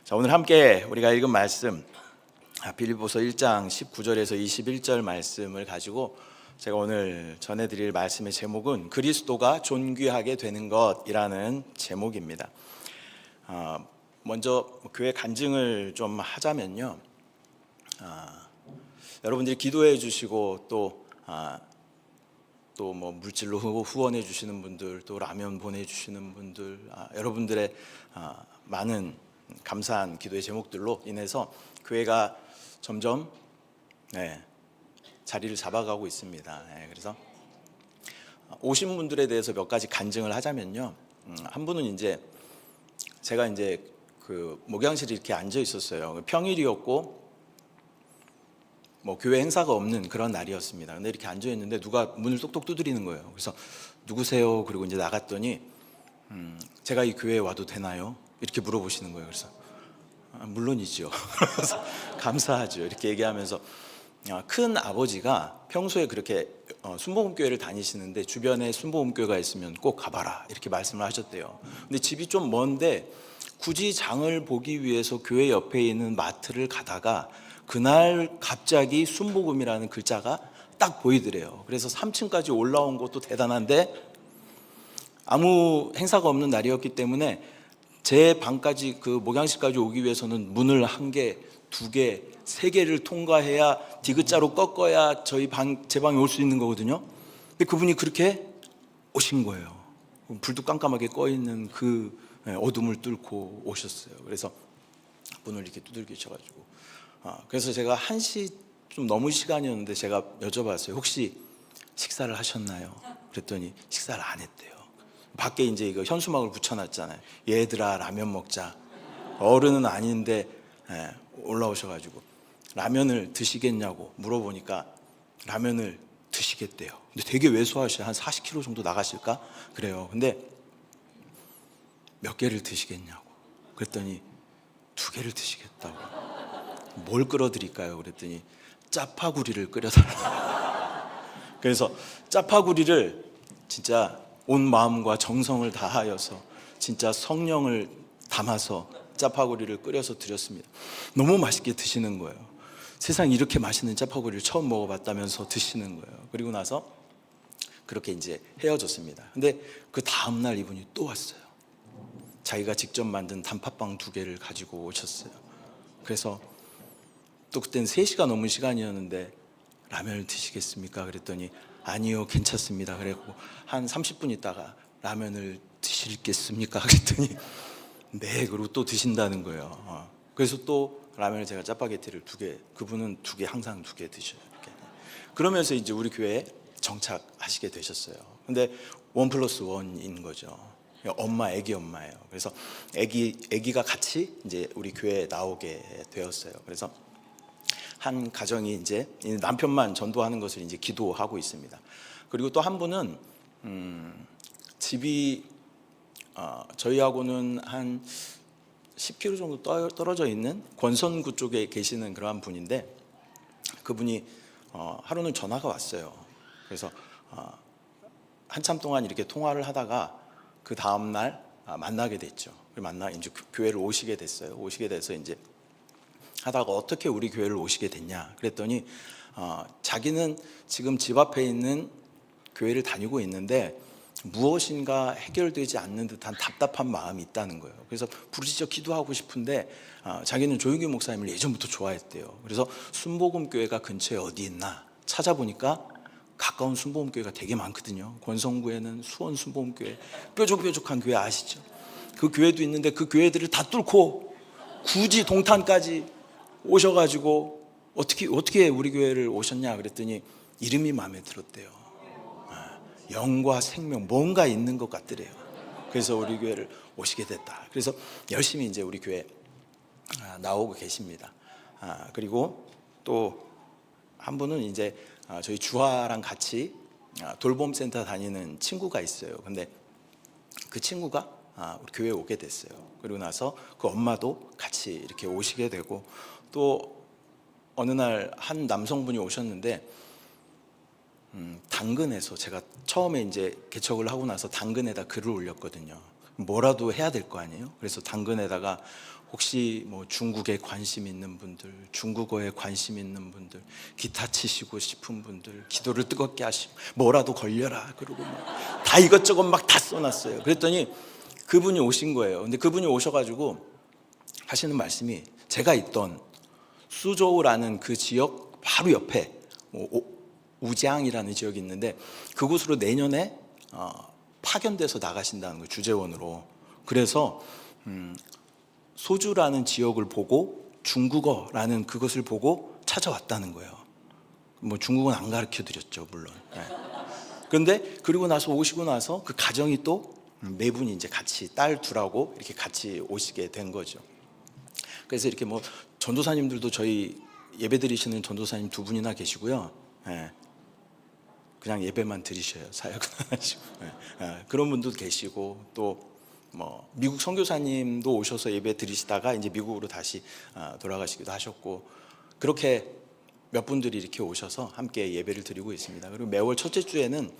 자, 오늘 함께 우리가 읽은 말씀 빌립보서 1장 19절에서 21절 말씀을 가지고 제가 오늘 전해드릴 말씀의 제목은 그리스도가 존귀하게 되는 것이라는 제목입니다. 먼저 교회 간증을 좀 하자면요, 여러분들이 기도해 주시고 또 뭐 물질로 후원해 주시는 분들, 또 라면 보내주시는 분들, 여러분들의 많은 감사한 기도의 제목들로 인해서 교회가 점점 자리를 잡아가고 있습니다. 그래서 오신 분들에 대해서 몇 가지 간증을 하자면요, 한 분은 이제 제가 이제 그 목양실에 이렇게 앉아 있었어요. 평일이었고 뭐 교회 행사가 없는 그런 날이었습니다. 근데 이렇게 앉아 있는데 누가 문을 똑똑 두드리는 거예요. 그래서 누구세요? 그리고 이제 나갔더니 제가 이 교회에 와도 되나요? 이렇게 물어보시는 거예요. 그래서 물론이죠. 그래서 감사하죠. 이렇게 얘기하면서 큰 아버지가 평소에 그렇게 순복음교회를 다니시는데 주변에 순복음교회가 있으면 꼭 가봐라 이렇게 말씀을 하셨대요. 근데 집이 좀 먼데 굳이 장을 보기 위해서 교회 옆에 있는 마트를 가다가 그날 갑자기 순복음이라는 글자가 딱 보이더래요. 그래서 3층까지 올라온 것도 대단한데 아무 행사가 없는 날이었기 때문에 제 방까지 그 목양실까지 오기 위해서는 문을 한 개, 두 개, 세 개를 통과해야 디귿자로 꺾어야 제 방에 올 수 있는 거거든요. 근데 그분이 그렇게 오신 거예요. 불도 깜깜하게 꺼 있는 그 어둠을 뚫고 오셨어요. 그래서 문을 이렇게 두들기셔가지고 그래서 제가 1시 좀 넘은 시간이었는데 제가 여쭤봤어요. 혹시 식사를 하셨나요? 그랬더니 식사를 안 했대요. 밖에 이제 이거 현수막을 붙여놨잖아요. 얘들아 라면 먹자. 어른은 아닌데 올라오셔가지고 라면을 드시겠냐고 물어보니까 라면을 드시겠대요. 근데 되게 왜소하셔요. 한 40kg 정도 나가실까? 그래요. 근데 몇 개를 드시겠냐고 그랬더니 2개를 드시겠다고. 뭘 끓여드릴까요? 그랬더니 짜파구리를 끓여달라고. 그래서 짜파구리를 진짜 온 마음과 정성을 다하여서 진짜 성령을 담아서 짜파구리를 끓여서 드렸습니다. 너무 맛있게 드시는 거예요. 세상 이렇게 맛있는 짜파구리를 처음 먹어봤다면서 드시는 거예요. 그리고 나서 그렇게 이제 헤어졌습니다. 근데 그 다음날 이분이 또 왔어요. 자기가 직접 만든 단팥빵 2개를 가지고 오셨어요. 그래서 또 그때는 3시가 넘은 시간이었는데 라면을 드시겠습니까? 그랬더니 아니요 괜찮습니다. 그랬고 한 30분 있다가 라면을 드시겠습니까? 그랬더니 네, 그리고 또 드신다는 거예요. 그래서 또 라면을 제가 짜파게티를 2개, 그분은 2개, 항상 2개 드셔요. 이렇게. 그러면서 이제 우리 교회에 정착하시게 되셨어요. 근데 1+1인 거죠. 엄마, 애기 엄마예요. 그래서 애기가 같이 이제 우리 교회에 나오게 되었어요. 그래서 한 가정이 이제 남편만 전도하는 것을 이제 기도하고 있습니다. 그리고 또 한 분은 집이 저희하고는 한 10km 정도 떨어져 있는 권선구 쪽에 계시는 그러한 분인데 그분이 하루는 전화가 왔어요. 그래서 한참 동안 이렇게 통화를 하다가 그 다음 날 만나게 됐죠. 이제 교회를 오시게 됐어요. 오시게 돼서 이제 하다가 어떻게 우리 교회를 오시게 됐냐 그랬더니 자기는 지금 집 앞에 있는 교회를 다니고 있는데 무엇인가 해결되지 않는 듯한 답답한 마음이 있다는 거예요. 그래서 부르짖어 기도하고 싶은데 자기는 조용기 목사님을 예전부터 좋아했대요. 그래서 순복음교회가 근처에 어디 있나 찾아보니까 가까운 순복음교회가 되게 많거든요. 권성구에는 수원 순복음교회, 뾰족뾰족한 교회 아시죠? 그 교회도 있는데 그 교회들을 다 뚫고 굳이 동탄까지 오셔가지고 어떻게 우리 교회를 오셨냐 그랬더니 이름이 마음에 들었대요. 영과 생명 뭔가 있는 것 같더래요. 그래서 우리 교회를 오시게 됐다. 그래서 열심히 이제 우리 교회 나오고 계십니다. 그리고 또 한 분은 이제 저희 주하랑 같이 돌봄센터 다니는 친구가 있어요. 근데 그 친구가 우리 교회에 오게 됐어요. 그리고 나서 그 엄마도 같이 이렇게 오시게 되고 또 어느 날 한 남성분이 오셨는데 당근에서 제가 처음에 이제 개척을 하고 나서 당근에다 글을 올렸거든요. 뭐라도 해야 될 거 아니에요. 그래서 당근에다가 혹시 뭐 중국에 관심 있는 분들, 중국어에 관심 있는 분들, 기타 치시고 싶은 분들, 기도를 뜨겁게 하시고 뭐라도 걸려라 그러고 다 이것저것 막 다 써놨어요. 그랬더니 그분이 오신 거예요. 근데 그분이 오셔가지고 하시는 말씀이, 제가 있던 수조우라는 그 지역 바로 옆에 우지앙이라는 지역이 있는데 그곳으로 내년에 파견돼서 나가신다는 거예요, 주재원으로. 그래서 소주라는 지역을 보고 중국어라는 그것을 보고 찾아왔다는 거예요. 뭐 중국어는 안 가르쳐 드렸죠, 물론. 네. 그런데 그리고 나서 오시고 나서 그 가정이 또 네 분이 이제 같이, 딸 둘하고 이렇게 같이 오시게 된 거죠. 그래서 이렇게 뭐 전도사님들도 저희 예배 드리시는 전도사님 두 분이나 계시고요. 네. 그냥 예배만 드리셔요. 사역은 안 하시고. 네. 그런 분도 계시고, 또 뭐 미국 선교사님도 오셔서 예배 드리시다가 이제 미국으로 다시 돌아가시기도 하셨고, 그렇게 몇 분들이 이렇게 오셔서 함께 예배를 드리고 있습니다. 그리고 매월 첫째 주에는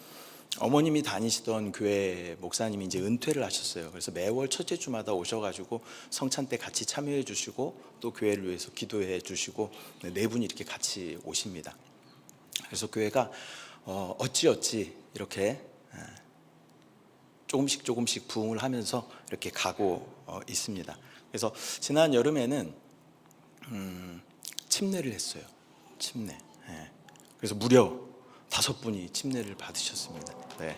어머님이 다니시던 교회 목사님이 이제 은퇴를 하셨어요. 그래서 매월 첫째 주마다 오셔가지고 성찬 때 같이 참여해 주시고 또 교회를 위해서 기도해 주시고, 네 분이 이렇게 같이 오십니다. 그래서 교회가 어찌 이렇게 조금씩 부흥을 하면서 이렇게 가고 있습니다. 그래서 지난 여름에는 침례를 했어요. 침례. 그래서 무려 5분이 침례를 받으셨습니다. 네.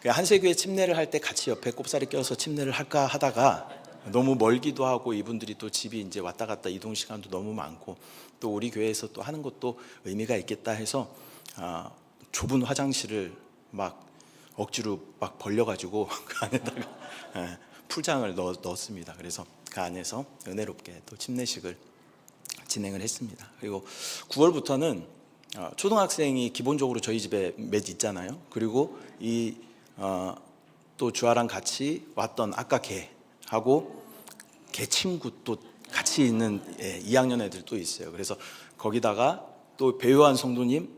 한세교회 침례를 할 때 같이 옆에 꼽사리 껴서 침례를 할까 하다가 너무 멀기도 하고 이분들이 또 집이 이제 왔다 갔다 이동 시간도 너무 많고 또 우리 교회에서 또 하는 것도 의미가 있겠다 해서 좁은 화장실을 막 억지로 막 벌려가지고 그 안에다가 풀장을 넣었습니다. 그래서 그 안에서 은혜롭게 또 침례식을 진행을 했습니다. 그리고 9월부터는 초등학생이 기본적으로 저희 집에 몇 있잖아요. 그리고 이 또 주아랑 같이 왔던 아까 걔하고 걔 친구 또 같이 있는 2학년 애들 또 있어요. 그래서 거기다가 또 배요한 성도님,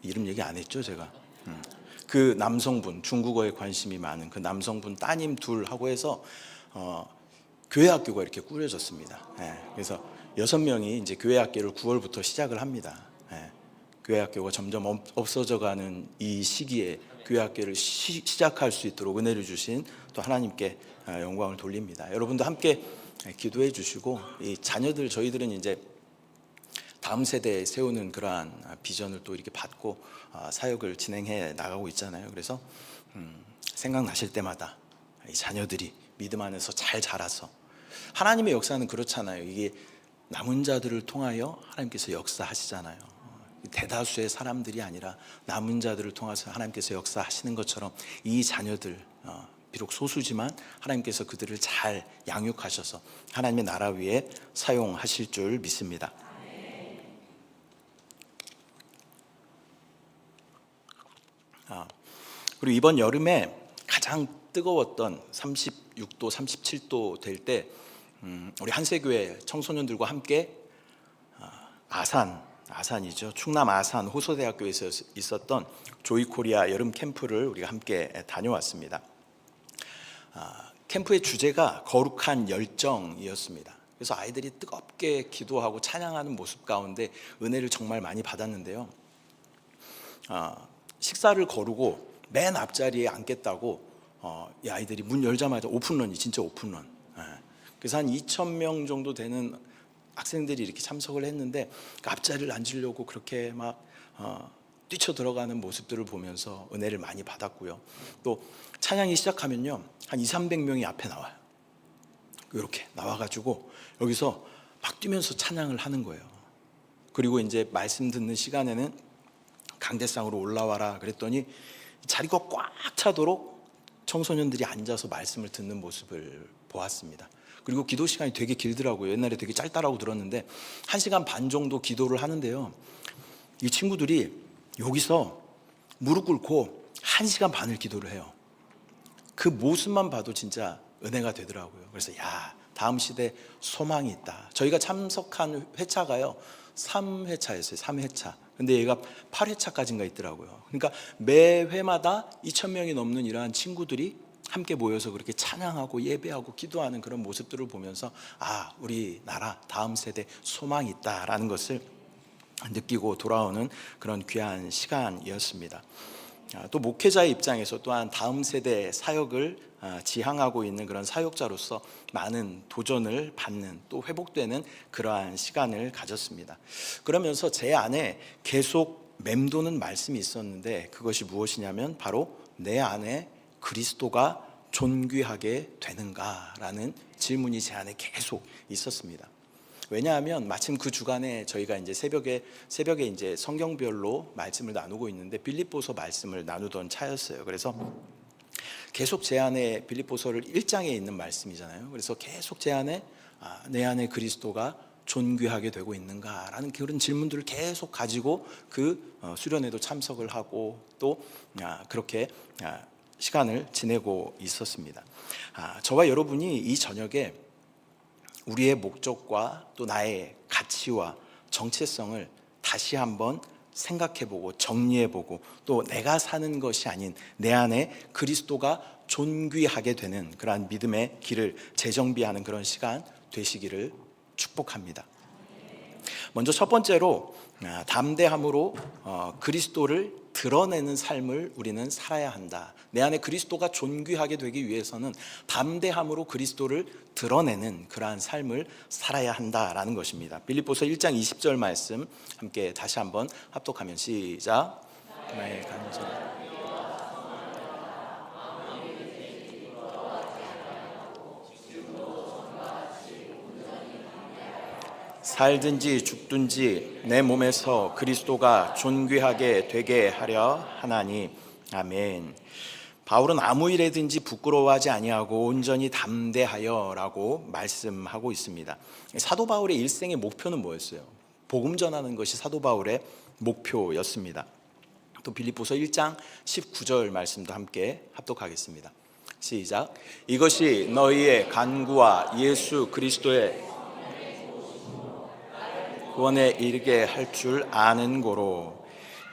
이름 얘기 안 했죠 제가. 그 남성분, 중국어에 관심이 많은 그 남성분 따님 둘하고 해서 교회 학교가 이렇게 꾸려졌습니다. 그래서 6명이 이제 교회 학교를 9월부터 시작을 합니다. 교회 학교가 점점 없어져가는 이 시기에 교회 학교를 시작할 수 있도록 은혜를 주신 또 하나님께 영광을 돌립니다. 여러분도 함께 기도해 주시고, 이 자녀들, 저희들은 이제 다음 세대에 세우는 그러한 비전을 또 이렇게 받고 사역을 진행해 나가고 있잖아요. 그래서 생각나실 때마다 이 자녀들이 믿음 안에서 잘 자라서, 하나님의 역사는 그렇잖아요. 이게 남은 자들을 통하여 하나님께서 역사하시잖아요. 대다수의 사람들이 아니라 남은 자들을 통해서 하나님께서 역사하시는 것처럼 이 자녀들, 비록 소수지만 하나님께서 그들을 잘 양육하셔서 하나님의 나라 위에 사용하실 줄 믿습니다. 그리고 이번 여름에 가장 뜨거웠던 36도, 37도 될 때 우리 한세교회 청소년들과 함께 아산이죠. 충남 아산 호소대학교에서 있었던 조이코리아 여름 캠프를 우리가 함께 다녀왔습니다. 캠프의 주제가 거룩한 열정이었습니다. 그래서 아이들이 뜨겁게 기도하고 찬양하는 모습 가운데 은혜를 정말 많이 받았는데요. 식사를 거르고 맨 앞자리에 앉겠다고 이 아이들이 문 열자마자 오픈런이 진짜 오픈런. 그래서 한 2,000명 정도 되는 학생들이 이렇게 참석을 했는데 그 앞자리를 앉으려고 그렇게 막 뛰쳐 들어가는 모습들을 보면서 은혜를 많이 받았고요. 또 찬양이 시작하면요, 한 200~300명이 앞에 나와요. 이렇게 나와가지고 여기서 막 뛰면서 찬양을 하는 거예요. 그리고 이제 말씀 듣는 시간에는 강대상으로 올라와라 그랬더니 자리가 꽉 차도록 청소년들이 앉아서 말씀을 듣는 모습을 보았습니다. 그리고 기도 시간이 되게 길더라고요. 옛날에 되게 짧다라고 들었는데 1시간 반 정도 기도를 하는데요, 이 친구들이 여기서 무릎 꿇고 1시간 반을 기도를 해요. 그 모습만 봐도 진짜 은혜가 되더라고요. 그래서 다음 시대 소망이 있다. 저희가 참석한 회차가요, 3회차였어요. 3회차. 근데 얘가 8회차까지인가 있더라고요. 그러니까 매 회마다 2,000명이 넘는 이러한 친구들이 함께 모여서 그렇게 찬양하고 예배하고 기도하는 그런 모습들을 보면서 우리나라 다음 세대 소망이 있다라는 것을 느끼고 돌아오는 그런 귀한 시간이었습니다. 또 목회자의 입장에서 또한 다음 세대 사역을 지향하고 있는 그런 사역자로서 많은 도전을 받는, 또 회복되는 그러한 시간을 가졌습니다. 그러면서 제 안에 계속 맴도는 말씀이 있었는데, 그것이 무엇이냐면 바로 내 안에 그리스도가 존귀하게 되는가라는 질문이 제 안에 계속 있었습니다. 왜냐하면 마침 그 주간에 저희가 이제 새벽에 이제 성경별로 말씀을 나누고 있는데 빌립보서 말씀을 나누던 차였어요. 그래서 계속 제 안에 빌립보서를 1장에 있는 말씀이잖아요. 그래서 계속 제 안에 내 안에 그리스도가 존귀하게 되고 있는가라는 그런 질문들을 계속 가지고 그 수련회도 참석을 하고 또 그렇게 시간을 지내고 있었습니다. 저와 여러분이 이 저녁에 우리의 목적과 또 나의 가치와 정체성을 다시 한번 생각해보고 정리해보고, 또 내가 사는 것이 아닌 내 안에 그리스도가 존귀하게 되는 그러한 믿음의 길을 재정비하는 그런 시간 되시기를 축복합니다. 먼저 첫 번째로 담대함으로 그리스도를 드러내는 삶을 우리는 살아야 한다. 내 안에 그리스도가 존귀하게 되기 위해서는 담대함으로 그리스도를 드러내는 그러한 삶을 살아야 한다라는 것입니다. 빌립보서 1장 20절 말씀 함께 다시 한번 합독하면 시작. 나의 간절 살든지 죽든지 내 몸에서 그리스도가 존귀하게 되게 하려 하나니. 아멘. 바울은 아무 일에든지 부끄러워하지 아니하고 온전히 담대하여라고 말씀하고 있습니다. 사도 바울의 일생의 목표는 뭐였어요? 복음 전하는 것이 사도 바울의 목표였습니다. 또 빌립보서 1장 19절 말씀도 함께 합독하겠습니다. 시작. 이것이 너희의 간구와 예수 그리스도의 구원에 이르게 할 줄 아는 고로.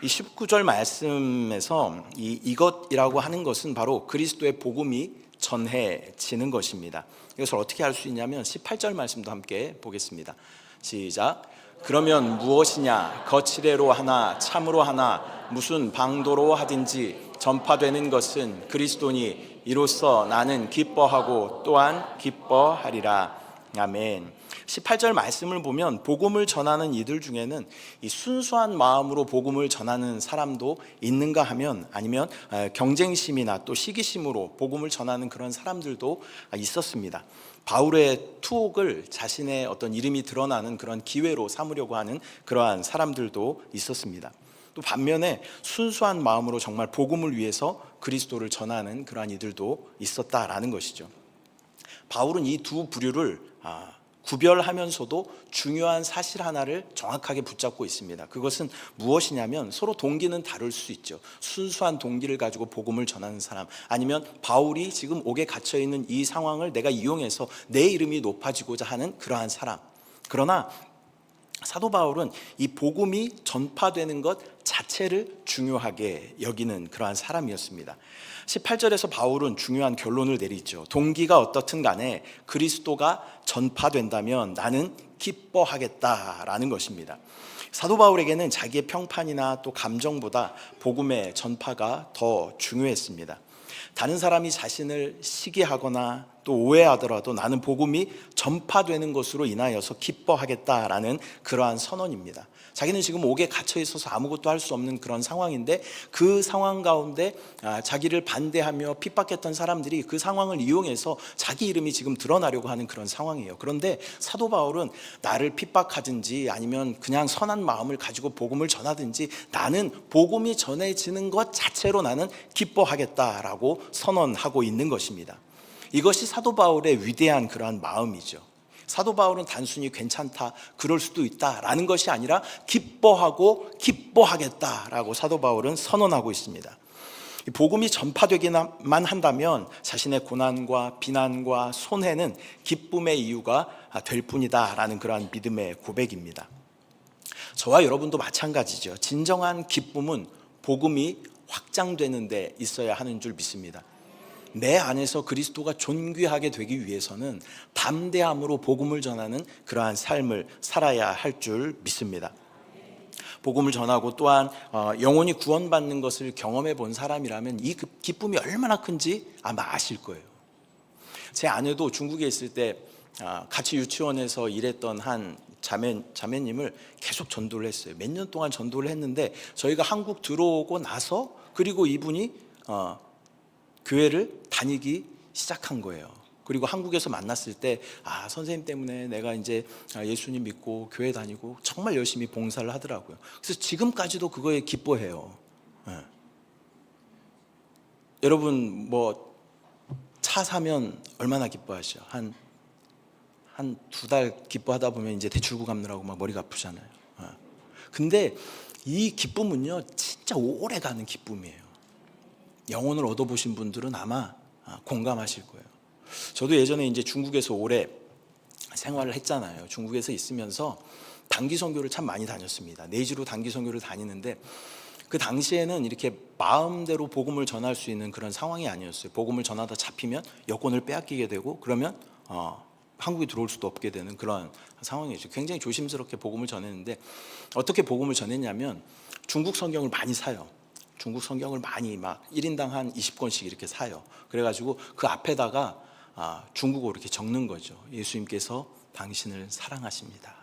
이 19절 말씀에서 이것이라고 하는 것은 바로 그리스도의 복음이 전해지는 것입니다. 이것을 어떻게 할 수 있냐면 18절 말씀도 함께 보겠습니다. 시작. 그러면 무엇이냐? 거칠애로 하나 참으로 하나 무슨 방도로 하든지 전파되는 것은 그리스도니 이로써 나는 기뻐하고 또한 기뻐하리라. 아멘. 18절 말씀을 보면 복음을 전하는 이들 중에는 이 순수한 마음으로 복음을 전하는 사람도 있는가 하면, 아니면 경쟁심이나 또 시기심으로 복음을 전하는 그런 사람들도 있었습니다. 바울의 투옥을 자신의 어떤 이름이 드러나는 그런 기회로 삼으려고 하는 그러한 사람들도 있었습니다. 또 반면에 순수한 마음으로 정말 복음을 위해서 그리스도를 전하는 그러한 이들도 있었다라는 것이죠. 바울은 이 두 부류를 구별하면서도 중요한 사실 하나를 정확하게 붙잡고 있습니다. 그것은 무엇이냐면 서로 동기는 다를 수 있죠. 순수한 동기를 가지고 복음을 전하는 사람, 아니면 바울이 지금 옥에 갇혀있는 이 상황을 내가 이용해서 내 이름이 높아지고자 하는 그러한 사람. 그러나 사도 바울은 이 복음이 전파되는 것 자체를 중요하게 여기는 그러한 사람이었습니다. 18절에서 바울은 중요한 결론을 내리죠. 동기가 어떻든 간에 그리스도가 전파된다면 나는 기뻐하겠다라는 것입니다. 사도 바울에게는 자기의 평판이나 또 감정보다 복음의 전파가 더 중요했습니다. 다른 사람이 자신을 시기하거나 또 오해하더라도 나는 복음이 전파되는 것으로 인하여서 기뻐하겠다라는 그러한 선언입니다. 자기는 지금 옥에 갇혀 있어서 아무것도 할 수 없는 그런 상황인데, 그 상황 가운데 자기를 반대하며 핍박했던 사람들이 그 상황을 이용해서 자기 이름이 지금 드러나려고 하는 그런 상황이에요. 그런데 사도 바울은 나를 핍박하든지 아니면 그냥 선한 마음을 가지고 복음을 전하든지 나는 복음이 전해지는 것 자체로 나는 기뻐하겠다라고 선언하고 있는 것입니다. 이것이 사도 바울의 위대한 그러한 마음이죠. 사도 바울은 단순히 괜찮다, 그럴 수도 있다라는 것이 아니라 기뻐하고 기뻐하겠다라고 사도 바울은 선언하고 있습니다. 복음이 전파되기만 한다면 자신의 고난과 비난과 손해는 기쁨의 이유가 될 뿐이다라는 그러한 믿음의 고백입니다. 저와 여러분도 마찬가지죠. 진정한 기쁨은 복음이 확장되는 데 있어야 하는 줄 믿습니다. 내 안에서 그리스도가 존귀하게 되기 위해서는 담대함으로 복음을 전하는 그러한 삶을 살아야 할 줄 믿습니다. 복음을 전하고 또한 영혼이 구원받는 것을 경험해 본 사람이라면 이 기쁨이 얼마나 큰지 아마 아실 거예요. 제 아내도 중국에 있을 때 같이 유치원에서 일했던 한 자매님을 계속 전도를 했어요. 몇 년 동안 전도를 했는데 저희가 한국 들어오고 나서 그리고 이분이 교회를 다니기 시작한 거예요. 그리고 한국에서 만났을 때 선생님 때문에 내가 이제 예수님 믿고 교회 다니고 정말 열심히 봉사를 하더라고요. 그래서 지금까지도 그거에 기뻐해요. 여러분 뭐 차 사면 얼마나 기뻐하시죠? 한 2달 기뻐하다 보면 이제 대출구 갚느라고 막 머리가 아프잖아요. 근데 이 기쁨은요 진짜 오래 가는 기쁨이에요. 영혼을 얻어보신 분들은 아마 공감하실 거예요. 저도 예전에 이제 중국에서 오래 생활을 했잖아요. 중국에서 있으면서 단기 선교를 참 많이 다녔습니다. 내지로 단기 선교를 다니는데 그 당시에는 이렇게 마음대로 복음을 전할 수 있는 그런 상황이 아니었어요. 복음을 전하다 잡히면 여권을 빼앗기게 되고 그러면 한국에 들어올 수도 없게 되는 그런 상황이었죠. 굉장히 조심스럽게 복음을 전했는데 어떻게 복음을 전했냐면 중국 성경을 많이 사요. 중국 성경을 많이 막 1인당 한 20권씩 이렇게 사요. 그래가지고 그 앞에다가 중국어로 이렇게 적는 거죠. 예수님께서 당신을 사랑하십니다.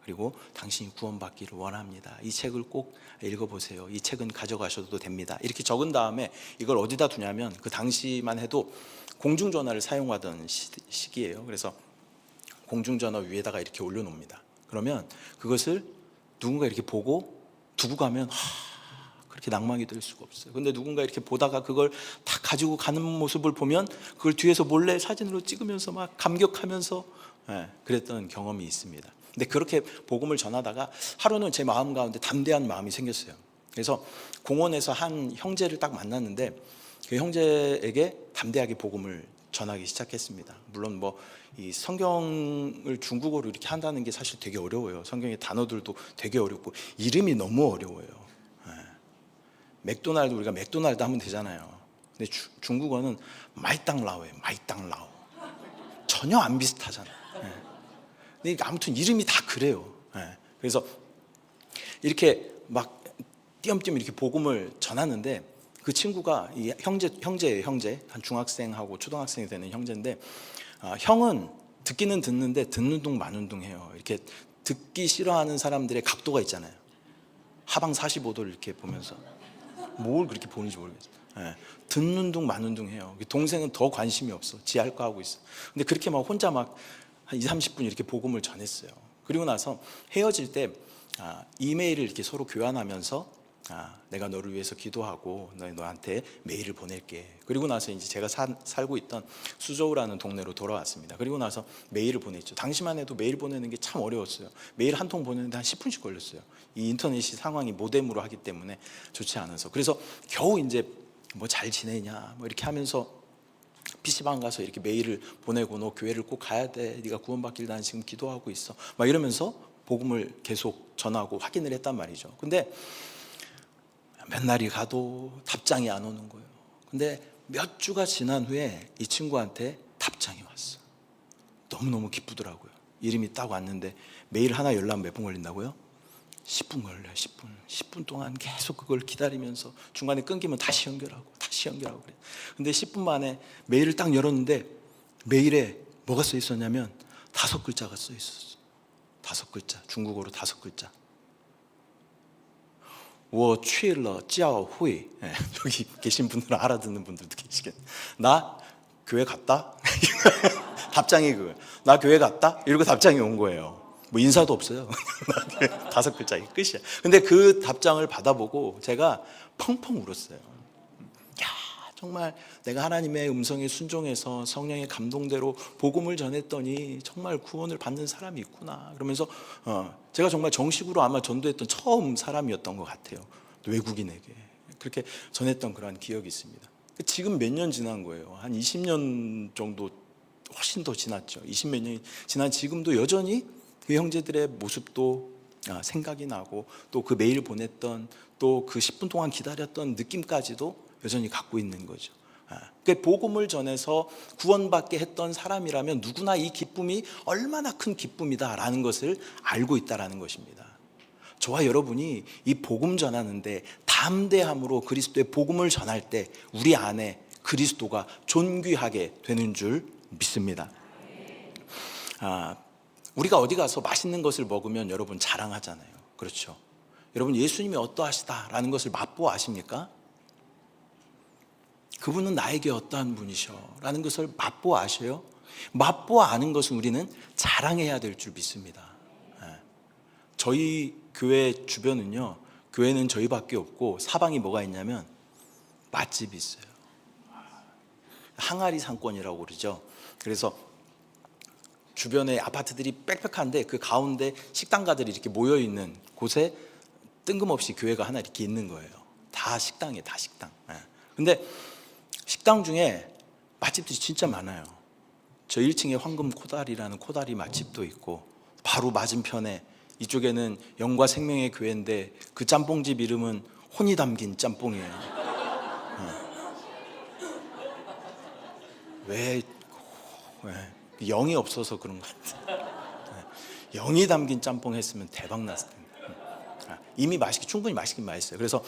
그리고 당신이 구원받기를 원합니다. 이 책을 꼭 읽어보세요. 이 책은 가져가셔도 됩니다. 이렇게 적은 다음에 이걸 어디다 두냐면 그 당시만 해도 공중전화를 사용하던 시기예요. 그래서 공중전화 위에다가 이렇게 올려놓습니다. 그러면 그것을 누군가 이렇게 보고 두고 가면 그렇게 낭만이 될 수가 없어요. 근데 누군가 이렇게 보다가 그걸 다 가지고 가는 모습을 보면 그걸 뒤에서 몰래 사진으로 찍으면서 막 감격하면서 그랬던 경험이 있습니다. 근데 그렇게 복음을 전하다가 하루는 제 마음 가운데 담대한 마음이 생겼어요. 그래서 공원에서 한 형제를 딱 만났는데 그 형제에게 담대하게 복음을 전하기 시작했습니다. 물론 뭐 이 성경을 중국어로 이렇게 한다는 게 사실 되게 어려워요. 성경의 단어들도 되게 어렵고 이름이 너무 어려워요. 맥도날드 우리가 맥도날드 하면 되잖아요. 근데 중국어는 마이땅라오예요. 마이땅라오. 전혀 안 비슷하잖아요. 근데 아무튼 이름이 다 그래요. 그래서 이렇게 막 띄엄띄엄 이렇게 복음을 전하는데 그 친구가 이 형제예요. 형제 한 중학생하고 초등학생이 되는 형제인데 형은 듣기는 듣는데 듣는 둥 마는 둥 해요. 이렇게 듣기 싫어하는 사람들의 각도가 있잖아요. 하방 45도를 이렇게 보면서 뭘 그렇게 보는지 모르겠어요. 듣는 둥 마는 둥 해요. 동생은 더 관심이 없어. 지 할 거 하고 있어. 근데 그렇게 막 혼자 막 한 20-30분 이렇게 복음을 전했어요. 그리고 나서 헤어질 때 이메일을 이렇게 서로 교환하면서 내가 너를 위해서 기도하고 너한테 메일을 보낼게. 그리고 나서 이제 제가 살고 있던 수저우라는 동네로 돌아왔습니다. 그리고 나서 메일을 보냈죠. 당시만 해도 메일 보내는 게 참 어려웠어요. 메일 한 통 보내는데 한 10분씩 걸렸어요. 이 인터넷이 상황이 모뎀으로 하기 때문에 좋지 않아서. 그래서 겨우 이제 뭐 잘 지내냐 뭐 이렇게 하면서 PC방 가서 이렇게 메일을 보내고 너 교회를 꼭 가야 돼. 네가 구원받길 난 지금 기도하고 있어. 막 이러면서 복음을 계속 전하고 확인을 했단 말이죠. 근데 몇 날이 가도 답장이 안 오는 거예요. 근데 몇 주가 지난 후에 이 친구한테 답장이 왔어. 너무너무 기쁘더라고요. 이름이 딱 왔는데 메일 하나 열려면 몇 분 걸린다고요? 10분 걸려요. 10분 동안 계속 그걸 기다리면서 중간에 끊기면 다시 연결하고 그래요. 근데 10분 만에 메일을 딱 열었는데 메일에 뭐가 써 있었냐면 5글자가 써 있었어. 5글자. 중국어로 5글자. 我去了教会. 여기 계신 분들은 알아듣는 분들도 계시겠네. 나 교회 갔다? 답장이 그거예요. 나 교회 갔다? 이러고 답장이 온 거예요. 뭐 인사도 없어요. 5글자 끝이야. 근데 그 답장을 받아보고 제가 펑펑 울었어요. 야, 정말 내가 하나님의 음성에 순종해서 성령의 감동대로 복음을 전했더니 정말 구원을 받는 사람이 있구나. 그러면서 제가 정말 정식으로 아마 전도했던 처음 사람이었던 것 같아요. 외국인에게 그렇게 전했던 그런 기억이 있습니다. 지금 몇 년 지난 거예요. 한 20년 정도 훨씬 더 지났죠. 20몇 년이 지난 지금도 여전히 그 형제들의 모습도 생각이 나고, 또 그 메일 보냈던, 또 그 10분 동안 기다렸던 느낌까지도 여전히 갖고 있는 거죠. 그 복음을 전해서 구원받게 했던 사람이라면 누구나 이 기쁨이 얼마나 큰 기쁨이다라는 것을 알고 있다라는 것입니다. 저와 여러분이 이 복음 전하는데 담대함으로 그리스도의 복음을 전할 때 우리 안에 그리스도가 존귀하게 되는 줄 믿습니다. 우리가 어디 가서 맛있는 것을 먹으면 여러분 자랑하잖아요. 그렇죠? 여러분, 예수님이 어떠하시다라는 것을 맛보아 아십니까? 그분은 나에게 어떠한 분이셔 라는 것을 맛보아 아셔요? 맛보아 아는 것은 우리는 자랑해야 될 줄 믿습니다. 저희 교회 주변은요, 교회는 저희밖에 없고 사방이 뭐가 있냐면 맛집이 있어요. 항아리 상권이라고 그러죠. 그래서 주변에 아파트들이 빽빽한데 그 가운데 식당가들이 이렇게 모여있는 곳에 뜬금없이 교회가 하나 이렇게 있는 거예요. 다 식당이에요, 다 식당. 근데 식당 중에 맛집들이 진짜 많아요. 저 1층에 황금 코다리라는 코다리 맛집도 있고, 바로 맞은편에 이쪽에는 영과 생명의 교회인데 그 짬뽕집 이름은 혼이 담긴 짬뽕이에요. 왜 영이 없어서 그런 것 같아요. 영이 담긴 짬뽕 했으면 대박 났을 텐데. 이미 충분히 맛있긴 맛있어요. 그래서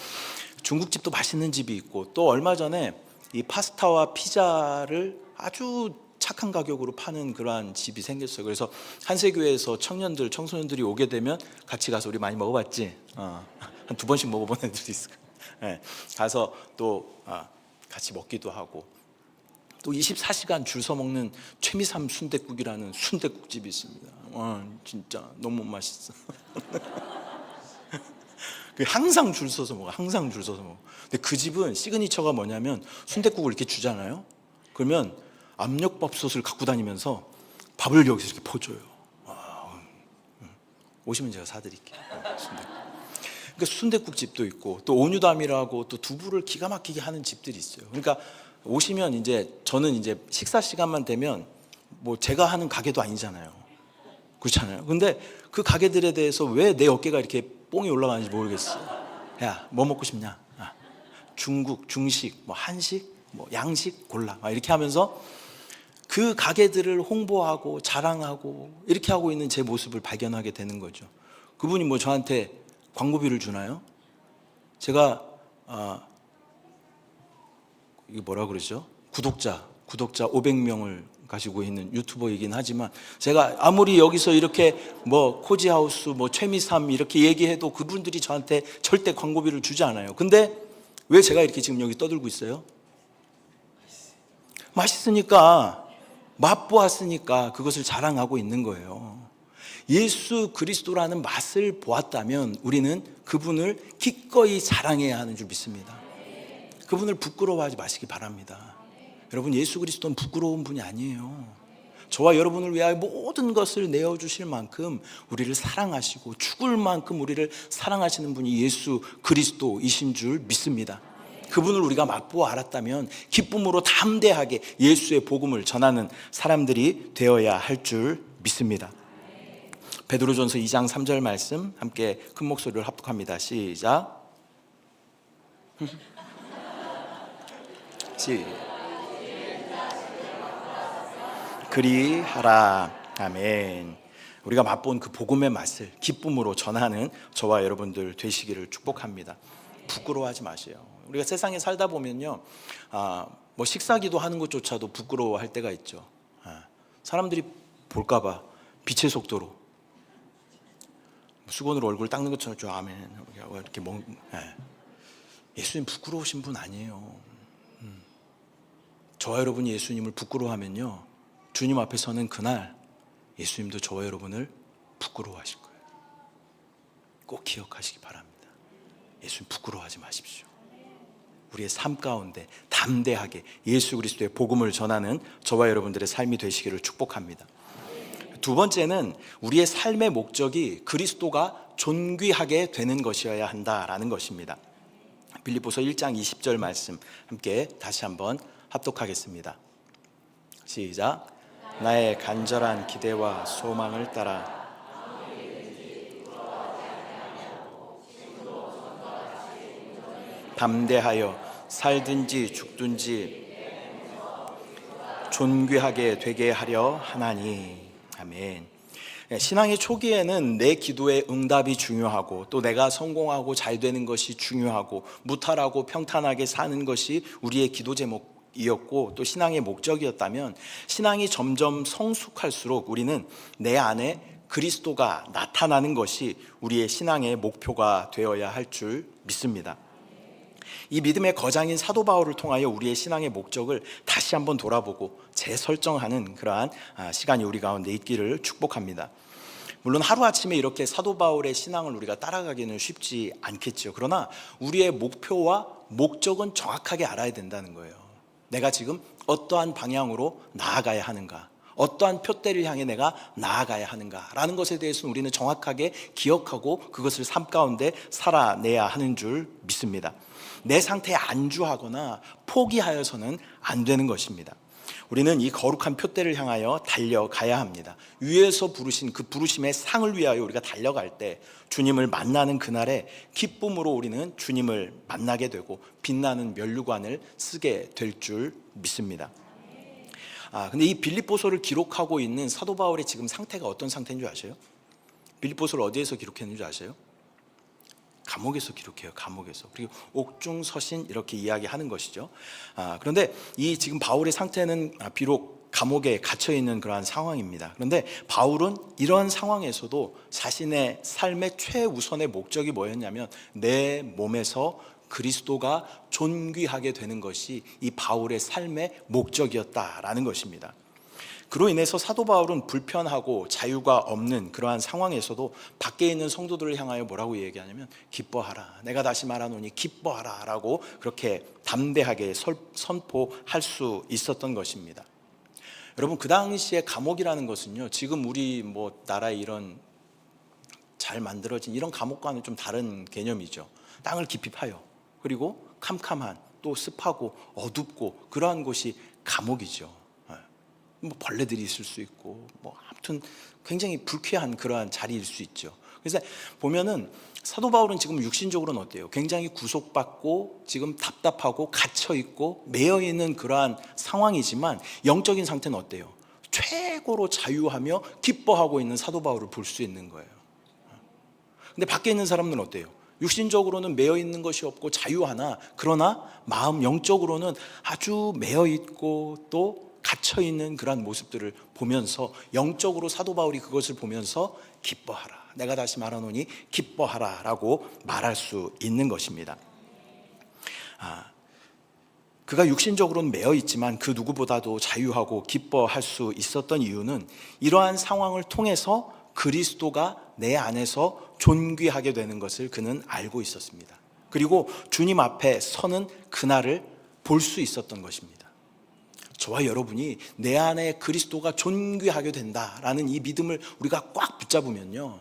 중국집도 맛있는 집이 있고, 또 얼마 전에 이 파스타와 피자를 아주 착한 가격으로 파는 그러한 집이 생겼어요. 그래서 한세교회에서 청소년들이 오게 되면 같이 가서, 우리 많이 먹어봤지? 한 2번씩 먹어본 애들도 있을 거예요. 가서 또 같이 먹기도 하고, 또 24시간 줄 서 먹는 최미삼 순댓국이라는 순댓국집이 있습니다. 진짜 너무 맛있어. 항상 줄 서서 먹어. 항상 줄 서서 먹어. 근데 그 집은 시그니처가 뭐냐면 순댓국을 이렇게 주잖아요. 그러면 압력밥솥을 갖고 다니면서 밥을 여기서 이렇게 퍼줘요. 오시면 제가 사드릴게요. 그러니까 순댓국집도 있고, 또 온유담이라고 또 두부를 기가 막히게 하는 집들이 있어요. 그러니까 오시면 이제 저는 이제 식사 시간만 되면 뭐 제가 하는 가게도 아니잖아요. 그렇잖아요. 근데 그 가게들에 대해서 왜 내 어깨가 이렇게 뽕이 올라가는지 모르겠어요. 야, 뭐 먹고 싶냐? 중국, 중식, 뭐 한식, 뭐 양식 골라. 이렇게 하면서 그 가게들을 홍보하고 자랑하고 이렇게 하고 있는 제 모습을 발견하게 되는 거죠. 그분이 뭐 저한테 광고비를 주나요? 제가 이게 뭐라 그러죠? 구독자 500명을 가지고 있는 유튜버이긴 하지만, 제가 아무리 여기서 이렇게 뭐 코지하우스, 뭐 최미삼 이렇게 얘기해도 그분들이 저한테 절대 광고비를 주지 않아요. 근데 왜 제가 이렇게 지금 여기 떠들고 있어요? 맛있으니까, 맛보았으니까 그것을 자랑하고 있는 거예요. 예수 그리스도라는 맛을 보았다면 우리는 그분을 기꺼이 자랑해야 하는 줄 믿습니다. 그분을 부끄러워하지 마시기 바랍니다. 여러분, 예수 그리스도는 부끄러운 분이 아니에요. 저와 여러분을 위하여 모든 것을 내어주실 만큼 우리를 사랑하시고 죽을 만큼 우리를 사랑하시는 분이 예수 그리스도이신 줄 믿습니다. 그분을 우리가 맛보아 알았다면 기쁨으로 담대하게 예수의 복음을 전하는 사람들이 되어야 할 줄 믿습니다. 베드로전서 2장 3절 말씀 함께 큰 목소리로 합독합니다. 시작. 그리하라. 아멘. 우리가 맛본 그 복음의 맛을 기쁨으로 전하는 저와 여러분들 되시기를 축복합니다. 부끄러워하지 마세요. 우리가 세상에 살다 보면요, 뭐 식사기도 하는 것조차도 부끄러워할 때가 있죠. 사람들이 볼까봐 빛의 속도로 수건으로 얼굴 닦는 것처럼 좀 아멘 이렇게 예수님 부끄러우신 분 아니에요. 저와 여러분이 예수님을 부끄러워하면요, 주님 앞에 서는 그날 예수님도 저와 여러분을 부끄러워하실 거예요. 꼭 기억하시기 바랍니다. 예수님 부끄러워하지 마십시오. 우리의 삶 가운데 담대하게 예수 그리스도의 복음을 전하는 저와 여러분들의 삶이 되시기를 축복합니다. 두 번째는 우리의 삶의 목적이 그리스도가 존귀하게 되는 것이어야 한다라는 것입니다. 빌립보서 1장 20절 말씀 함께 다시 한번 합독하겠습니다. 시작. 나의 간절한 기대와 소망을 따라 담대하여 살든지 죽든지 존귀하게 되게 하려 하나니. 아멘. 신앙의 초기에는 내 기도의 응답이 중요하고, 또 내가 성공하고 잘 되는 것이 중요하고, 무탈하고 평탄하게 사는 것이 우리의 기도 제목이었고, 또 신앙의 목적이었다면, 신앙이 점점 성숙할수록 우리는 내 안에 그리스도가 나타나는 것이 우리의 신앙의 목표가 되어야 할 줄 믿습니다. 이 믿음의 거장인 사도 바울을 통하여 우리의 신앙의 목적을 다시 한번 돌아보고 재설정하는 그러한 시간이 우리 가운데 있기를 축복합니다. 물론 하루아침에 이렇게 사도 바울의 신앙을 우리가 따라가기는 쉽지 않겠죠. 그러나 우리의 목표와 목적은 정확하게 알아야 된다는 거예요. 내가 지금 어떠한 방향으로 나아가야 하는가, 어떠한 표대를 향해 내가 나아가야 하는가라는 것에 대해서는 우리는 정확하게 기억하고 그것을 삶 가운데 살아내야 하는 줄 믿습니다. 내 상태에 안주하거나 포기하여서는 안 되는 것입니다. 우리는 이 거룩한 표대를 향하여 달려가야 합니다. 위에서 부르신 그 부르심의 상을 위하여 우리가 달려갈 때 주님을 만나는 그날에 기쁨으로 우리는 주님을 만나게 되고 빛나는 면류관을 쓰게 될 줄 믿습니다. 근데 이 빌립보서를 기록하고 있는 사도 바울의 지금 상태가 어떤 상태인 줄 아세요? 빌립보서를 어디에서 기록했는 줄 아세요? 감옥에서 기록해요. 감옥에서. 그리고 옥중서신 이렇게 이야기하는 것이죠. 그런데 이 지금 바울의 상태는 비록 감옥에 갇혀 있는 그러한 상황입니다. 그런데 바울은 이런 상황에서도 자신의 삶의 최우선의 목적이 뭐였냐면 내 몸에서 그리스도가 존귀하게 되는 것이 이 바울의 삶의 목적이었다라는 것입니다. 그로 인해서 사도 바울은 불편하고 자유가 없는 그러한 상황에서도 밖에 있는 성도들을 향하여 뭐라고 얘기하냐면 기뻐하라, 내가 다시 말하노니 기뻐하라 라고 그렇게 담대하게 선포할 수 있었던 것입니다. 여러분, 그 당시에 감옥이라는 것은요, 지금 우리 나라에 이런 잘 만들어진 이런 감옥과는 좀 다른 개념이죠. 땅을 깊이 파요. 그리고 캄캄한, 또 습하고 어둡고 그러한 곳이 감옥이죠. 벌레들이 있을 수 있고 아무튼 굉장히 불쾌한 그러한 자리일 수 있죠. 그래서 보면은 사도 바울은 지금 육신적으로는 어때요? 굉장히 구속받고 지금 답답하고 갇혀 있고 매여 있는 그러한 상황이지만 영적인 상태는 어때요? 최고로 자유하며 기뻐하고 있는 사도 바울을 볼 수 있는 거예요. 근데 밖에 있는 사람들은 어때요? 육신적으로는 매여 있는 것이 없고 자유하나, 그러나 마음 영적으로는 아주 매여 있고 또 갇혀 있는 그러한 모습들을 보면서 영적으로 사도 바울이 그것을 보면서 기뻐하라, 내가 다시 말하노니 기뻐하라 라고 말할 수 있는 것입니다. 그가 육신적으로는 매여 있지만 그 누구보다도 자유하고 기뻐할 수 있었던 이유는 이러한 상황을 통해서 그리스도가 내 안에서 존귀하게 되는 것을 그는 알고 있었습니다. 그리고 주님 앞에 서는 그날을 볼 수 있었던 것입니다. 저와 여러분이 내 안에 그리스도가 존귀하게 된다라는 이 믿음을 우리가 꽉 붙잡으면요,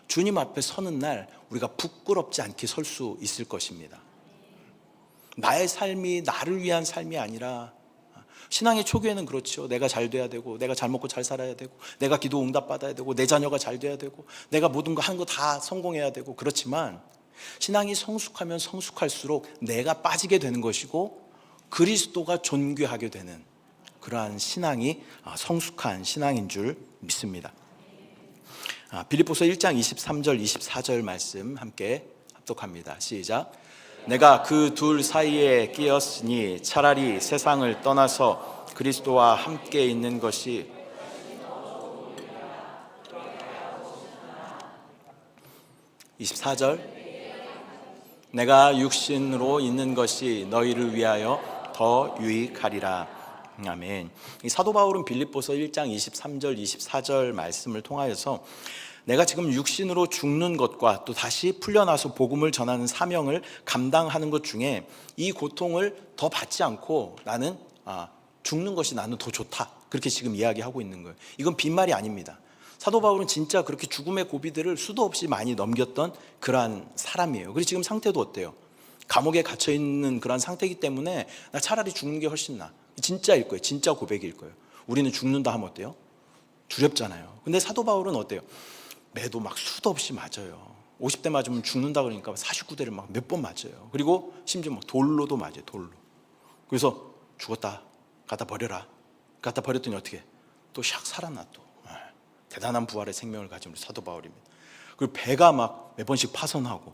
주님 앞에 서는 날 우리가 부끄럽지 않게 설 수 있을 것입니다. 나의 삶이 나를 위한 삶이 아니라, 신앙의 초기에는 그렇죠. 내가 잘 돼야 되고, 내가 잘 먹고 잘 살아야 되고, 내가 기도 응답 받아야 되고, 내 자녀가 잘 돼야 되고, 내가 모든 거 하는 거 다 성공해야 되고, 그렇지만 신앙이 성숙하면 성숙할수록 내가 빠지게 되는 것이고 그리스도가 존귀하게 되는 그러한 신앙이 성숙한 신앙인 줄 믿습니다. 빌립보서 1장 23절 24절 말씀 함께 합독합니다. 시작. 내가 그 둘 사이에 끼었으니 차라리 세상을 떠나서 그리스도와 함께 있는 것이 24절. 내가 육신으로 있는 것이 너희를 위하여 더 유익하리라. 아멘. 이 사도 바울은 빌립보서 1장 23절 24절 말씀을 통하여서 내가 지금 육신으로 죽는 것과 또 다시 풀려나서 복음을 전하는 사명을 감당하는 것 중에 이 고통을 더 받지 않고 나는 죽는 것이 나는 더 좋다, 그렇게 지금 이야기하고 있는 거예요. 이건 빈말이 아닙니다. 사도 바울은 진짜 그렇게 죽음의 고비들을 수도 없이 많이 넘겼던 그러한 사람이에요. 그리고 지금 상태도 어때요? 감옥에 갇혀 있는 그런 상태이기 때문에 나 차라리 죽는 게 훨씬 나아. 진짜일 거예요. 진짜 고백일 거예요. 우리는 죽는다 하면 어때요? 두렵잖아요. 근데 사도 바울은 어때요? 매도 막 수도 없이 맞아요. 50대 맞으면 죽는다 그러니까 49대를 막 몇 번 맞아요. 그리고 심지어 막 돌로도 맞아요. 돌로. 그래서 죽었다, 갖다 버려라. 갖다 버렸더니 어떻게 또 샥 살아나. 또 대단한 부활의 생명을 가진 우리 사도 바울입니다. 그리고 배가 막 몇 번씩 파손하고,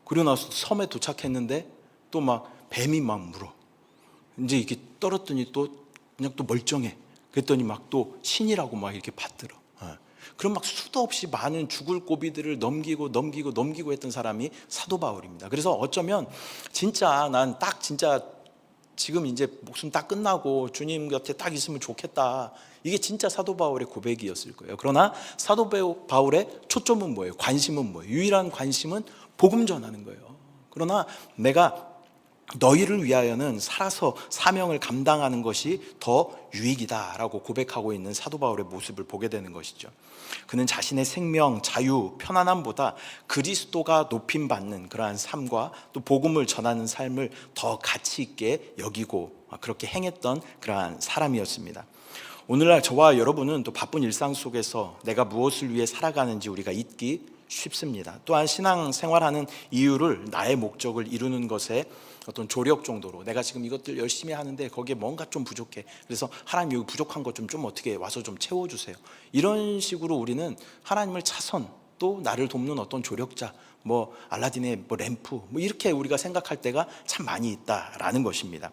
그리고 나서 섬에 도착했는데 또 막 뱀이 막 물어. 이제 이렇게 떨었더니 또 그냥 또 멀쩡해. 그랬더니 막 또 신이라고 막 이렇게 받들어. 그럼 막 수도 없이 많은 죽을 고비들을 넘기고 했던 사람이 사도 바울입니다. 그래서 어쩌면 진짜 난 딱 진짜 지금 이제 목숨 딱 끝나고 주님 곁에 딱 있으면 좋겠다, 이게 진짜 사도 바울의 고백이었을 거예요. 그러나 사도 바울의 초점은 뭐예요? 관심은 뭐예요? 유일한 관심은 복음 전하는 거예요. 그러나 내가 너희를 위하여는 살아서 사명을 감당하는 것이 더 유익이다라고 고백하고 있는 사도 바울의 모습을 보게 되는 것이죠. 그는 자신의 생명, 자유, 편안함보다 그리스도가 높임받는 그러한 삶과 또 복음을 전하는 삶을 더 가치 있게 여기고 그렇게 행했던 그러한 사람이었습니다. 오늘날 저와 여러분은 또 바쁜 일상 속에서 내가 무엇을 위해 살아가는지 우리가 잊기 쉽습니다. 또한 신앙생활하는 이유를 나의 목적을 이루는 것에 어떤 조력 정도로, 내가 지금 이것들 열심히 하는데 거기에 뭔가 좀 부족해, 그래서 하나님 여기 부족한 것 좀 어떻게 와서 좀 채워주세요, 이런 식으로 우리는 하나님을 차선, 또 나를 돕는 어떤 조력자, 뭐 알라딘의 뭐 램프, 뭐 이렇게 우리가 생각할 때가 참 많이 있다라는 것입니다.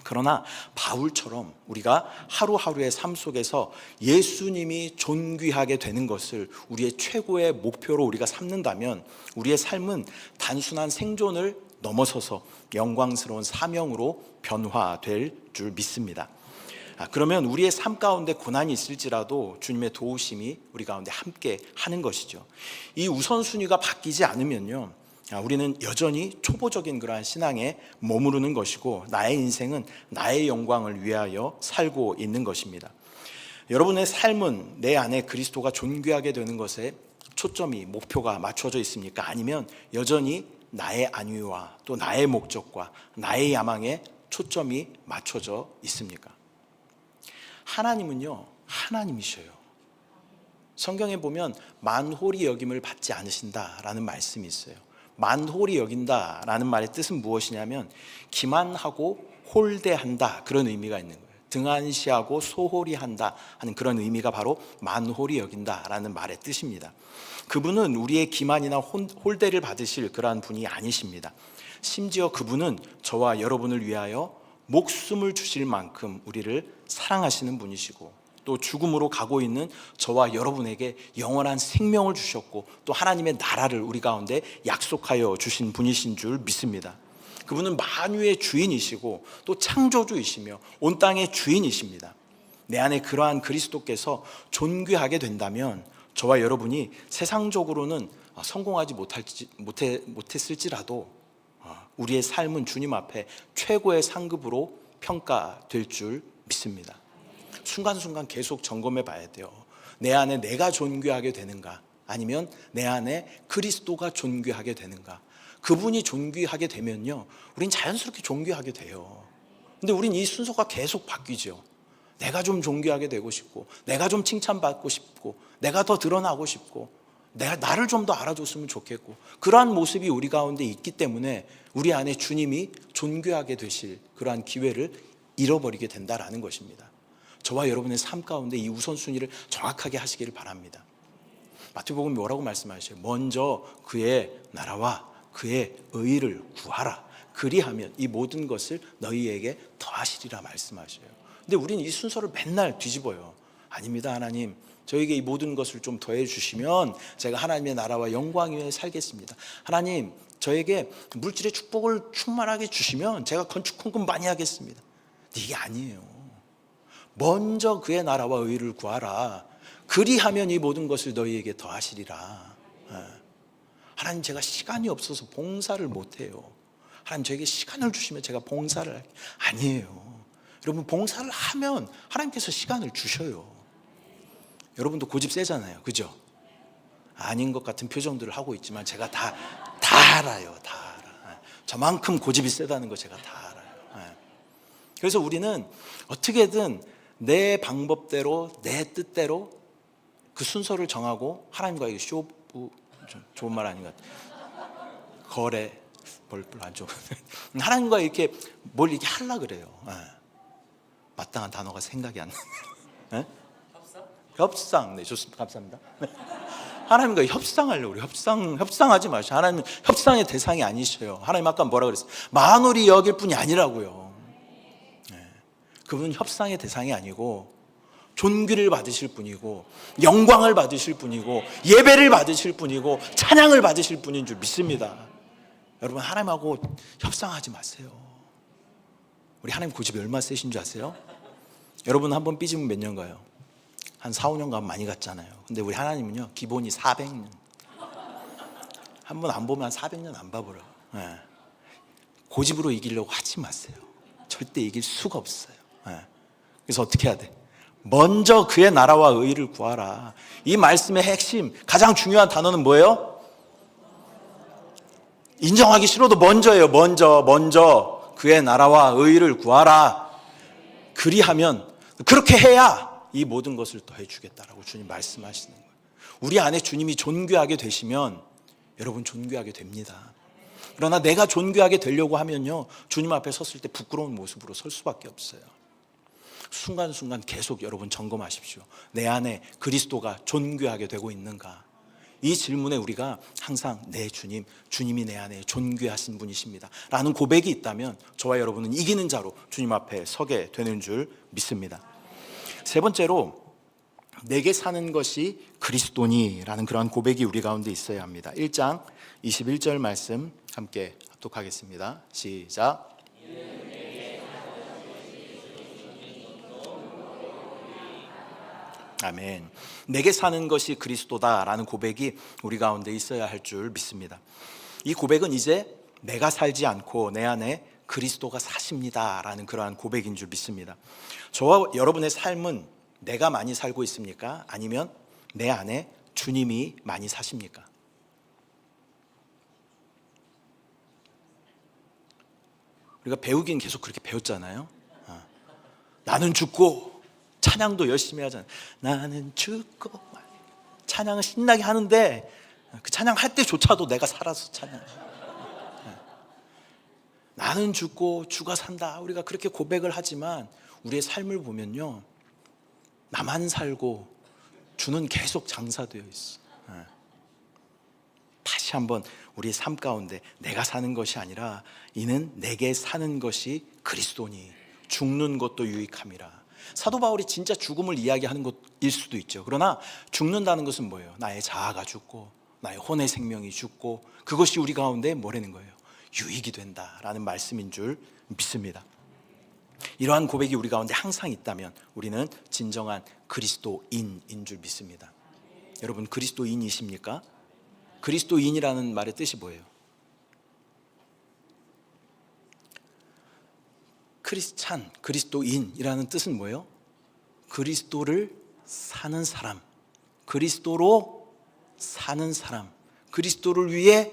그러나 바울처럼 우리가 하루하루의 삶 속에서 예수님이 존귀하게 되는 것을 우리의 최고의 목표로 우리가 삼는다면 우리의 삶은 단순한 생존을 넘어서서 영광스러운 사명으로 변화될 줄 믿습니다. 그러면 우리의 삶 가운데 고난이 있을지라도 주님의 도우심이 우리 가운데 함께 하는 것이죠. 이 우선순위가 바뀌지 않으면요, 우리는 여전히 초보적인 그러한 신앙에 머무르는 것이고 나의 인생은 나의 영광을 위하여 살고 있는 것입니다. 여러분의 삶은 내 안에 그리스도가 존귀하게 되는 것에 초점이, 목표가 맞춰져 있습니까? 아니면 여전히 나의 안위와 또 나의 목적과 나의 야망에 초점이 맞춰져 있습니까? 하나님은요, 하나님이셔요. 성경에 보면 만홀히 여김을 받지 않으신다라는 말씀이 있어요. 만홀히 여긴다라는 말의 뜻은 무엇이냐면 기만하고 홀대한다, 그런 의미가 있는 거예요. 등한시하고 소홀히 한다 하는 그런 의미가 바로 만홀히 여긴다라는 말의 뜻입니다. 그분은 우리의 기만이나 홀대를 받으실 그러한 분이 아니십니다. 심지어 그분은 저와 여러분을 위하여 목숨을 주실 만큼 우리를 사랑하시는 분이시고, 또 죽음으로 가고 있는 저와 여러분에게 영원한 생명을 주셨고, 또 하나님의 나라를 우리 가운데 약속하여 주신 분이신 줄 믿습니다. 그분은 만유의 주인이시고 또 창조주이시며 온 땅의 주인이십니다. 내 안에 그러한 그리스도께서 존귀하게 된다면 저와 여러분이 세상적으로는 성공하지 못했을지라도 우리의 삶은 주님 앞에 최고의 상급으로 평가될 줄 믿습니다. 순간순간 계속 점검해 봐야 돼요. 내 안에 내가 존귀하게 되는가, 아니면 내 안에 그리스도가 존귀하게 되는가. 그분이 존귀하게 되면요, 우린 자연스럽게 존귀하게 돼요. 근데 우린 이 순서가 계속 바뀌죠. 내가 좀 존귀하게 되고 싶고, 내가 좀 칭찬받고 싶고, 내가 더 드러나고 싶고, 내가 나를 좀 더 알아줬으면 좋겠고, 그러한 모습이 우리 가운데 있기 때문에 우리 안에 주님이 존귀하게 되실 그러한 기회를 잃어버리게 된다라는 것입니다. 저와 여러분의 삶 가운데 이 우선순위를 정확하게 하시기를 바랍니다. 마태복음이 뭐라고 말씀하셔요? 먼저 그의 나라와 그의 의를 구하라. 그리하면 이 모든 것을 너희에게 더하시리라 말씀하셔요. 근데 우리는 이 순서를 맨날 뒤집어요. 아닙니다, 하나님. 저에게 이 모든 것을 좀 더해 주시면 제가 하나님의 나라와 영광 위에 살겠습니다. 하나님, 저에게 물질의 축복을 충만하게 주시면 제가 건축 헌금 많이 하겠습니다. 근데 이게 아니에요. 먼저 그의 나라와 의를 구하라. 그리하면 이 모든 것을 너희에게 더하시리라. 하나님, 제가 시간이 없어서 봉사를 못해요. 하나님, 저에게 시간을 주시면 제가 봉사를 할게요. 아니에요. 여러분, 봉사를 하면 하나님께서 시간을 주셔요. 여러분도 고집 세잖아요, 그죠? 아닌 것 같은 표정들을 하고 있지만 제가 다 알아요. 다 알아. 저만큼 고집이 세다는 거 제가 다 알아요. 그래서 우리는 어떻게든 내 방법대로, 내 뜻대로 그 순서를 정하고 하나님과 쇼부 좀 좋은 말 아닌 것 같아요. 거래 별로 안 좋은. 하나님과 이렇게 뭘 이렇게 하려 그래요. 마땅한 단어가 생각이 안 나네요. 협상. 네, 좋습니다. 감사합니다. 하나님과 협상하려고 그래요. 협상하지 마시오. 하나님은 협상의 대상이 아니셔요. 하나님 아까 뭐라 그랬어요? 만홀히 여길 뿐이 아니라고요. 그분은 협상의 대상이 아니고 존귀를 받으실 분이고 영광을 받으실 분이고 예배를 받으실 분이고 찬양을 받으실 분인 줄 믿습니다. 여러분, 하나님하고 협상하지 마세요. 우리 하나님 고집이 얼마나 세신 줄 아세요? 여러분 한 번 삐지면 몇 년 가요? 한 4, 5년 가면 많이 갔잖아요. 근데 우리 하나님은요, 기본이 400년. 한 번 안 보면 한 400년 안 봐버려요. 고집으로 이기려고 하지 마세요. 절대 이길 수가 없어요. 그래서 어떻게 해야 돼? 먼저 그의 나라와 의를 구하라. 이 말씀의 핵심, 가장 중요한 단어는 뭐예요? 인정하기 싫어도 먼저예요. 먼저 그의 나라와 의를 구하라. 그리하면, 그렇게 해야 이 모든 것을 더해 주겠다라고 주님 말씀하시는 거예요. 우리 안에 주님이 존귀하게 되시면 여러분 존귀하게 됩니다. 그러나 내가 존귀하게 되려고 하면요, 주님 앞에 섰을 때 부끄러운 모습으로 설 수밖에 없어요. 순간순간 계속 여러분 점검하십시오. 내 안에 그리스도가 존귀하게 되고 있는가? 이 질문에 우리가 항상 내 주님이 내 안에 존귀하신 분이십니다 라는 고백이 있다면 저와 여러분은 이기는 자로 주님 앞에 서게 되는 줄 믿습니다. 세 번째로, 내게 사는 것이 그리스도니 라는 그러한 고백이 우리 가운데 있어야 합니다. 1장 21절 말씀 함께 합독하겠습니다. 시작. 아멘. 내게 사는 것이 그리스도다라는 고백이 우리 가운데 있어야 할 줄 믿습니다. 이 고백은 이제 내가 살지 않고 내 안에 그리스도가 사십니다라는 그러한 고백인 줄 믿습니다. 저와 여러분의 삶은 내가 많이 살고 있습니까? 아니면 내 안에 주님이 많이 사십니까? 우리가 배우긴 계속 그렇게 배웠잖아요. 나는 죽고, 찬양도 열심히 하잖아요. 나는 죽고. 찬양을 신나게 하는데 그 찬양할 때조차도 내가 살아서 찬양해요. 나는 죽고 주가 산다. 우리가 그렇게 고백을 하지만 우리의 삶을 보면요, 나만 살고 주는 계속 장사되어 있어. 다시 한번 우리의 삶 가운데 내가 사는 것이 아니라 이는 내게 사는 것이 그리스도니 죽는 것도 유익함이라. 사도 바울이 진짜 죽음을 이야기하는 것일 수도 있죠. 그러나 죽는다는 것은 뭐예요? 나의 자아가 죽고 나의 혼의 생명이 죽고 그것이 우리 가운데 뭐라는 거예요? 유익이 된다라는 말씀인 줄 믿습니다. 이러한 고백이 우리 가운데 항상 있다면 우리는 진정한 그리스도인인 줄 믿습니다. 여러분, 그리스도인이십니까? 그리스도인이라는 말의 뜻이 뭐예요? 크리스찬, 그리스도인이라는 뜻은 뭐예요? 그리스도를 사는 사람, 그리스도로 사는 사람, 그리스도를 위해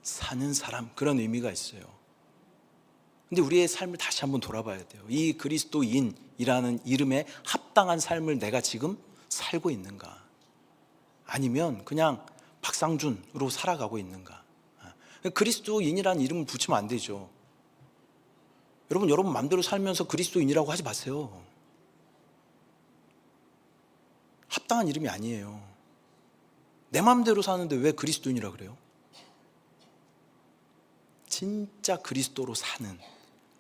사는 사람, 그런 의미가 있어요. 근데 우리의 삶을 다시 한번 돌아봐야 돼요. 이 그리스도인이라는 이름에 합당한 삶을 내가 지금 살고 있는가? 아니면 그냥 박상준으로 살아가고 있는가? 그리스도인이라는 이름을 붙이면 안 되죠. 여러분 마음대로 살면서 그리스도인이라고 하지 마세요. 합당한 이름이 아니에요. 내 마음대로 사는데 왜 그리스도인이라고 그래요? 진짜 그리스도로 사는,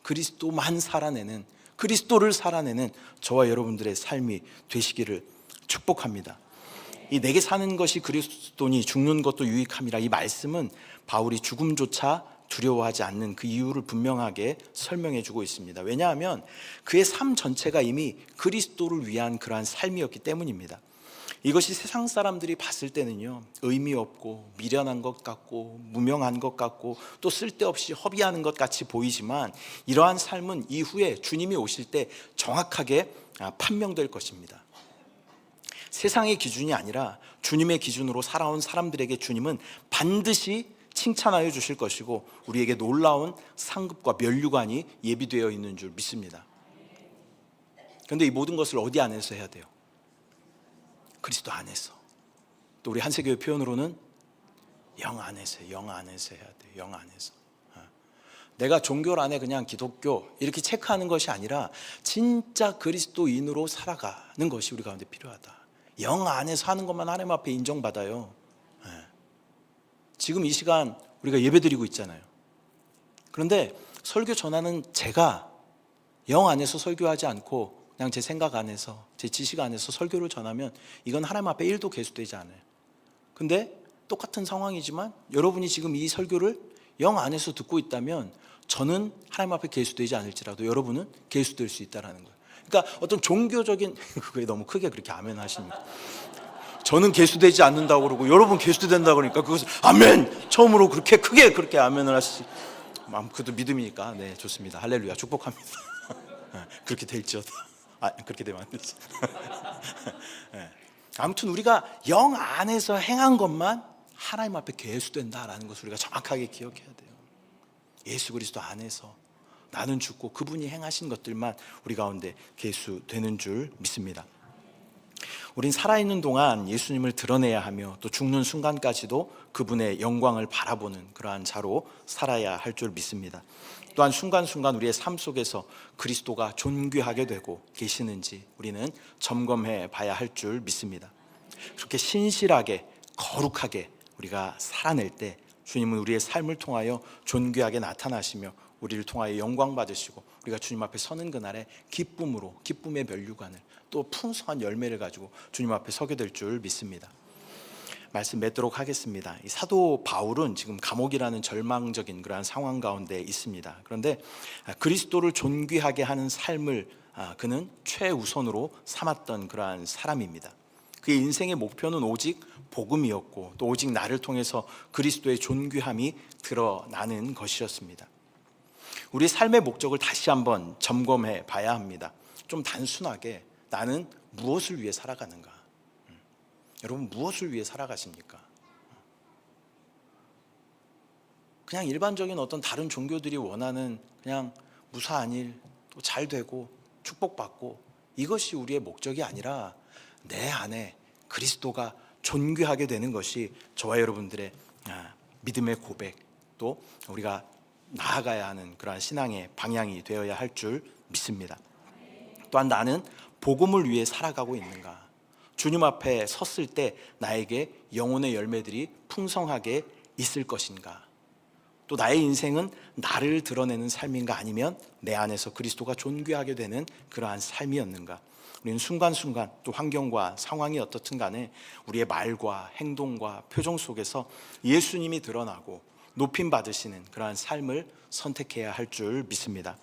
그리스도만 살아내는, 그리스도를 살아내는 저와 여러분들의 삶이 되시기를 축복합니다. 이 내게 사는 것이 그리스도니 죽는 것도 유익함이라, 이 말씀은 바울이 죽음조차 두려워하지 않는 그 이유를 분명하게 설명해 주고 있습니다. 왜냐하면 그의 삶 전체가 이미 그리스도를 위한 그러한 삶이었기 때문입니다. 이것이 세상 사람들이 봤을 때는요, 의미 없고 미련한 것 같고 무명한 것 같고 또 쓸데없이 허비하는 것 같이 보이지만 이러한 삶은 이후에 주님이 오실 때 정확하게 판명될 것입니다. 세상의 기준이 아니라 주님의 기준으로 살아온 사람들에게 주님은 반드시 칭찬하여 주실 것이고 우리에게 놀라운 상급과 면류관이 예비되어 있는 줄 믿습니다. 그런데 이 모든 것을 어디 안에서 해야 돼요? 그리스도 안에서. 또 우리 한세교회 표현으로는 영 안에서, 영 안에서 해야 돼요. 영 안에서. 내가 종교 안에 그냥 기독교 이렇게 체크하는 것이 아니라 진짜 그리스도인으로 살아가는 것이 우리 가운데 필요하다. 영 안에서 하는 것만 하나님 앞에 인정받아요. 지금 이 시간 우리가 예배드리고 있잖아요. 그런데 설교 전하는 제가 영 안에서 설교하지 않고 그냥 제 생각 안에서, 제 지식 안에서 설교를 전하면 이건 하나님 앞에 1도 계수되지 않아요. 근데 똑같은 상황이지만 여러분이 지금 이 설교를 영 안에서 듣고 있다면 저는 하나님 앞에 계수되지 않을지라도 여러분은 계수될 수 있다는 거예요. 그러니까 어떤 종교적인 그게 너무 크게 그렇게 아멘 하십니까? 저는 계수되지 않는다고 그러고 여러분 계수된다고 그러니까 그것을 아멘! 처음으로 그렇게 크게 그렇게 아멘을 하시지. 그것도 믿음이니까. 네, 좋습니다. 할렐루야, 축복합니다. 그렇게 될지어다. 그렇게 되면 안 되지. 아무튼 우리가 영 안에서 행한 것만 하나님 앞에 계수된다라는 것을 우리가 정확하게 기억해야 돼요. 예수 그리스도 안에서 나는 죽고 그분이 행하신 것들만 우리 가운데 계수되는 줄 믿습니다. 우린 살아있는 동안 예수님을 드러내야 하며 또 죽는 순간까지도 그분의 영광을 바라보는 그러한 자로 살아야 할 줄 믿습니다. 또한 순간순간 우리의 삶 속에서 그리스도가 존귀하게 되고 계시는지 우리는 점검해 봐야 할 줄 믿습니다. 그렇게 신실하게 거룩하게 우리가 살아낼 때 주님은 우리의 삶을 통하여 존귀하게 나타나시며 우리를 통하여 영광 받으시고 우리가 주님 앞에 서는 그날에 기쁨으로 기쁨의 면류관을 또 풍성한 열매를 가지고 주님 앞에 서게 될 줄 믿습니다. 말씀 맺도록 하겠습니다. 이 사도 바울은 지금 감옥이라는 절망적인 그러한 상황 가운데 있습니다. 그런데 그리스도를 존귀하게 하는 삶을 그는 최우선으로 삼았던 그러한 사람입니다. 그의 인생의 목표는 오직 복음이었고 또 오직 나를 통해서 그리스도의 존귀함이 드러나는 것이었습니다. 우리 삶의 목적을 다시 한번 점검해 봐야 합니다. 좀 단순하게 나는 무엇을 위해 살아가는가? 여러분 무엇을 위해 살아가십니까? 그냥 일반적인 어떤 다른 종교들이 원하는 그냥 무사한 일, 또 잘 되고 축복받고 이것이 우리의 목적이 아니라 내 안에 그리스도가 존귀하게 되는 것이 저와 여러분들의 믿음의 고백 또 우리가 나아가야 하는 그러한 신앙의 방향이 되어야 할 줄 믿습니다. 또한 나는 복음을 위해 살아가고 있는가? 주님 앞에 섰을 때 나에게 영혼의 열매들이 풍성하게 있을 것인가? 또 나의 인생은 나를 드러내는 삶인가 아니면 내 안에서 그리스도가 존귀하게 되는 그러한 삶이었는가? 우리는 순간순간 또 환경과 상황이 어떻든 간에 우리의 말과 행동과 표정 속에서 예수님이 드러나고 높임 받으시는 그러한 삶을 선택해야 할 줄 믿습니다.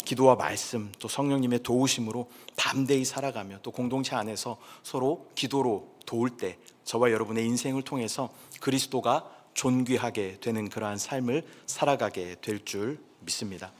기도와 말씀 또 성령님의 도우심으로 담대히 살아가며 또 공동체 안에서 서로 기도로 도울 때 저와 여러분의 인생을 통해서 그리스도가 존귀하게 되는 그러한 삶을 살아가게 될 줄 믿습니다.